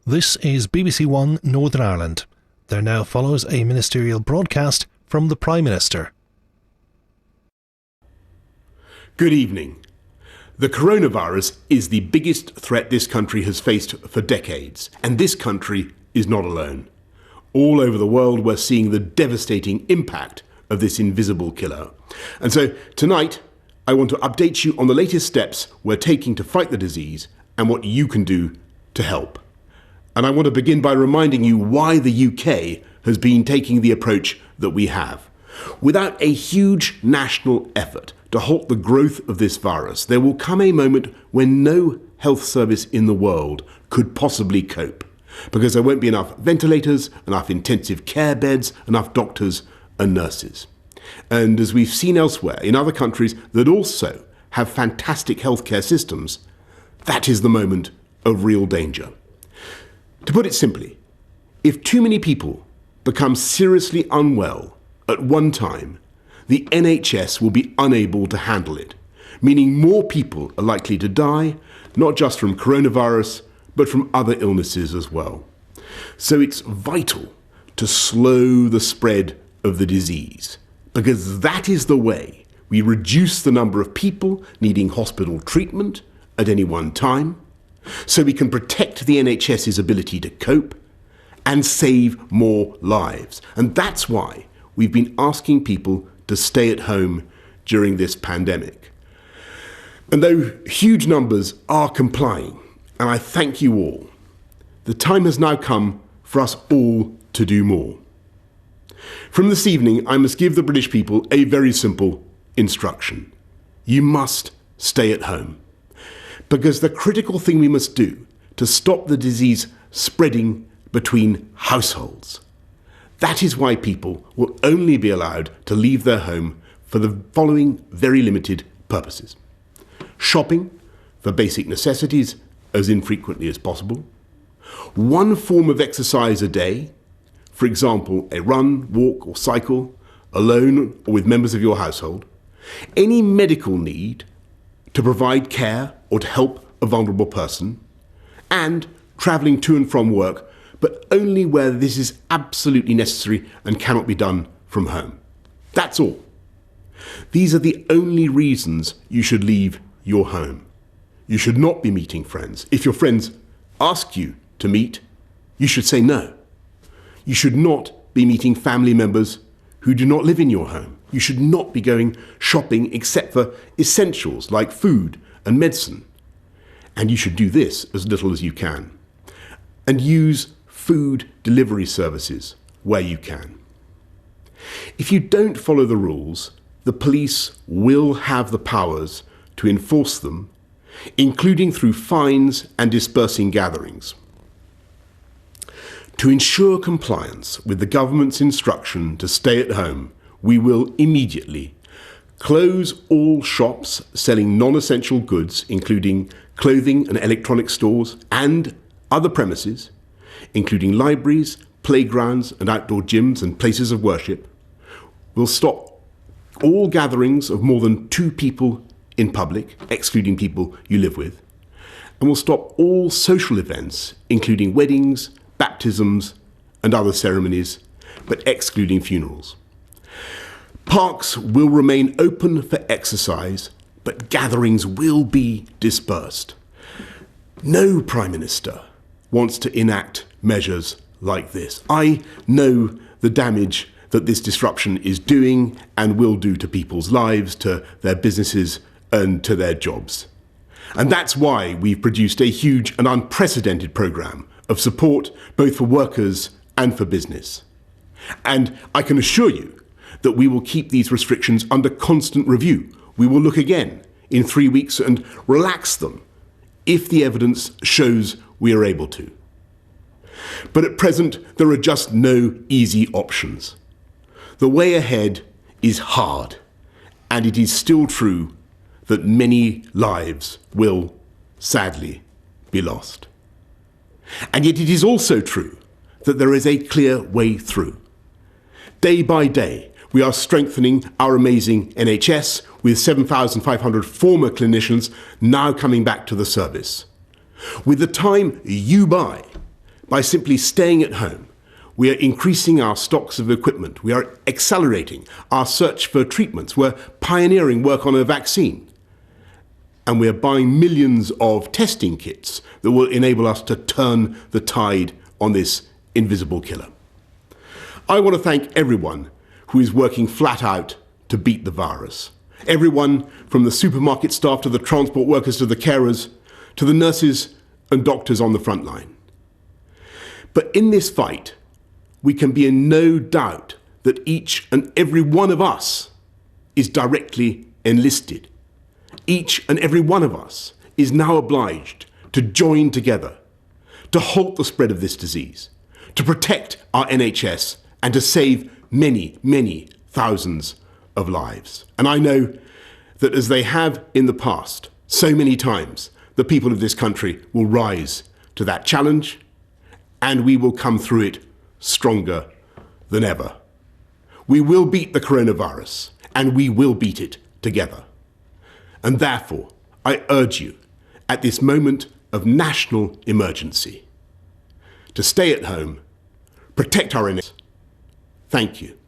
This is BBC One Northern Ireland. There now follows a ministerial broadcast from the Prime Minister. Good evening. The coronavirus is the biggest threat this country has faced for decades, and this country is not alone. All over the world we're seeing the devastating impact of this invisible killer. And so tonight I want to update you on the latest steps we're taking to fight the disease and what you can do to help. And I want to begin by reminding you why the UK has been taking the approach that we have. Without a huge national effort to halt the growth of this virus, there will come a moment when no health service in the world could possibly cope, because there won't be enough ventilators, enough intensive care beds, enough doctors and nurses. And as we've seen elsewhere in other countries that also have fantastic healthcare systems, that is the moment of real danger. To put it simply, if too many people become seriously unwell at one time, the NHS will be unable to handle it, meaning more people are likely to die, not just from coronavirus, but from other illnesses as well. So it's vital to slow the spread of the disease, because that is the way we reduce the number of people needing hospital treatment at any one time, so we can protect the NHS's ability to cope and save more lives. And that's why we've been asking people to stay at home during this pandemic. And though huge numbers are complying, and I thank you all, the time has now come for us all to do more. From this evening, I must give the British people a very simple instruction. You must stay at home. Because the critical thing we must do to stop the disease spreading between households. That is why people will only be allowed to leave their home for the following very limited purposes. Shopping for basic necessities as infrequently as possible. One form of exercise a day, for example, a run, walk or cycle, alone or with members of your household. Any medical need to provide care or to help a vulnerable person, and travelling to and from work, but only where this is absolutely necessary and cannot be done from home. That's all. These are the only reasons you should leave your home. You should not be meeting friends. If your friends ask you to meet, you should say no. You should not be meeting family members who do not live in your home. You should not be going shopping except for essentials like food and medicine. And you should do this as little as you can. And use food delivery services where you can. If you don't follow the rules, the police will have the powers to enforce them, including through fines and dispersing gatherings. To ensure compliance with the government's instruction to stay at home, we will immediately close all shops selling non-essential goods, including clothing and electronic stores, and other premises, including libraries, playgrounds and outdoor gyms and places of worship. We'll stop all gatherings of more than 2 people in public, excluding people you live with. And we'll stop all social events, including weddings, baptisms and other ceremonies, but excluding funerals. Parks will remain open for exercise, but gatherings will be dispersed. No Prime Minister wants to enact measures like this. I know the damage that this disruption is doing and will do to people's lives, to their businesses and to their jobs. And that's why we've produced a huge and unprecedented programme of support both for workers and for business. And I can assure you that we will keep these restrictions under constant review. We will look again in 3 weeks and relax them if the evidence shows we are able to. But at present, there are just no easy options. The way ahead is hard, and it is still true that many lives will, sadly, be lost. And yet it is also true that there is a clear way through. Day by day, we are strengthening our amazing NHS with 7,500 former clinicians now coming back to the service. With the time you buy, By simply staying at home, we are increasing our stocks of equipment. We are accelerating our search for treatments. We're pioneering work on a vaccine. And we are buying millions of testing kits that will enable us to turn the tide on this invisible killer. I want to thank everyone who is working flat out to beat the virus. Everyone from the supermarket staff to the transport workers to the carers to the nurses and doctors on the front line. But in this fight, we can be in no doubt that each and every one of us is directly enlisted. Each and every one of us is now obliged to join together to halt the spread of this disease, to protect our NHS and to save many, many thousands of lives. And I know that as they have in the past, so many times, the people of this country will rise to that challenge and we will come through it stronger than ever. We will beat the coronavirus and we will beat it together. And therefore, I urge you at this moment of national emergency to stay at home, protect our innocence. Thank you.